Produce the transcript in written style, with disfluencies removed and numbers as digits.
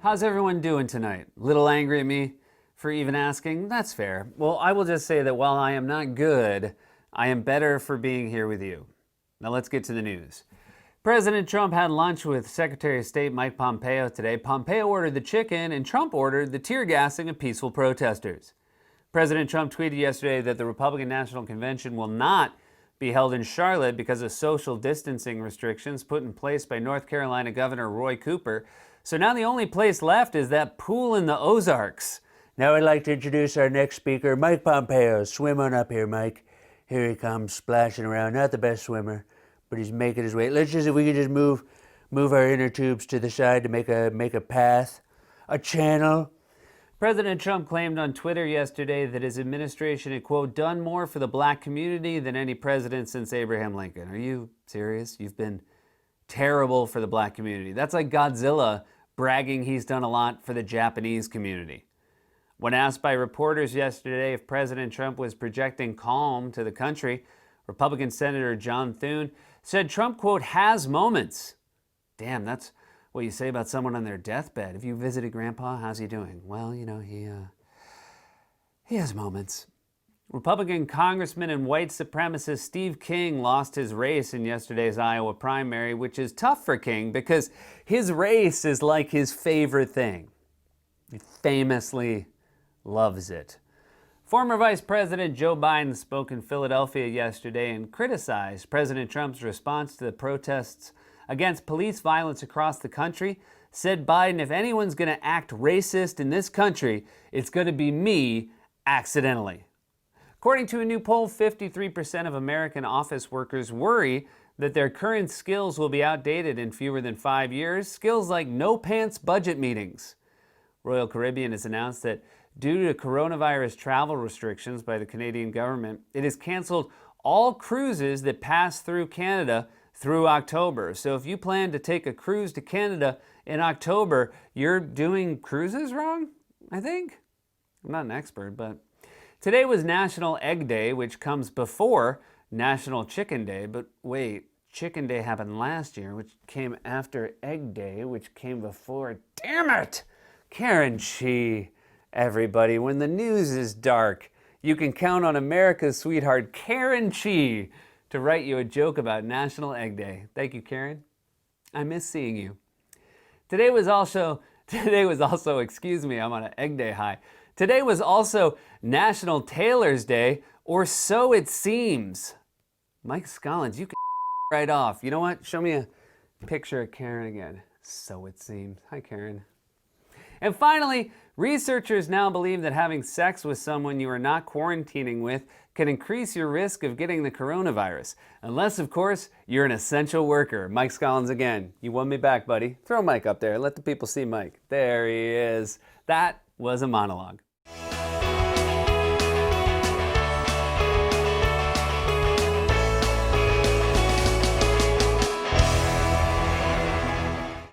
How's everyone doing tonight? Little angry at me for even asking? That's fair. Well, I will just say that while I am not good, I am better for being here with you. Now let's get to the news. President Trump had lunch with Secretary of State Mike Pompeo today. Pompeo ordered the chicken and Trump ordered the tear gassing of peaceful protesters. President Trump tweeted yesterday that the Republican National Convention will not be held in Charlotte because of social distancing restrictions put in place by North Carolina Governor Roy Cooper. So now the only place left is that pool in the Ozarks. Now I'd like to introduce our next speaker, Mike Pompeo. Swim on up here, Mike. Here he comes, splashing around. Not the best swimmer, but he's making his way. If we could just move our inner tubes to the side to make a path, a channel. President Trump claimed on Twitter yesterday that his administration had, quote, done more for the black community than any president since Abraham Lincoln. Are you serious? You've been terrible for the black community. That's like Godzilla bragging he's done a lot for the Japanese community. When asked by reporters yesterday if President Trump was projecting calm to the country, Republican Senator John Thune said Trump, quote, has moments. Damn, that's what you say about someone on their deathbed. Have you visited Grandpa? How's he doing? Well, you know, he has moments. Republican Congressman and white supremacist Steve King lost his race in yesterday's Iowa primary, which is tough for King because his race is like his favorite thing. He famously loves it. Former Vice President Joe Biden spoke in Philadelphia yesterday and criticized President Trump's response to the protests against police violence across the country. Said Biden, if anyone's going to act racist in this country, it's going to be me accidentally. According to a new poll, 53% of American office workers worry that their current skills will be outdated in fewer than 5 years. Skills like no-pants budget meetings. Royal Caribbean has announced that due to coronavirus travel restrictions by the Canadian government, it has canceled all cruises that pass through Canada through October. So if you plan to take a cruise to Canada in October, you're doing cruises wrong, I think. I'm not an expert, but today was National Egg Day, which comes before National Chicken Day. But wait, Chicken Day happened last year, which came after Egg Day, which came before. Damn it! Karen Chee, everybody. When the news is dark, you can count on America's sweetheart, Karen Chee, to write you a joke about National Egg Day. Thank you, Karen. I miss seeing you. Today was also, excuse me, I'm on an Egg Day high. Today was also National Tailor's Day, or so it seems. Mike Scollins, you can right off. You know what? Show me a picture of Karen again. So it seems. Hi, Karen. And finally, researchers now believe that having sex with someone you are not quarantining with can increase your risk of getting the coronavirus. Unless, of course, you're an essential worker. Mike Scollins again. You won me back, buddy. Throw Mike up there. Let the people see Mike. There he is. That was a monologue.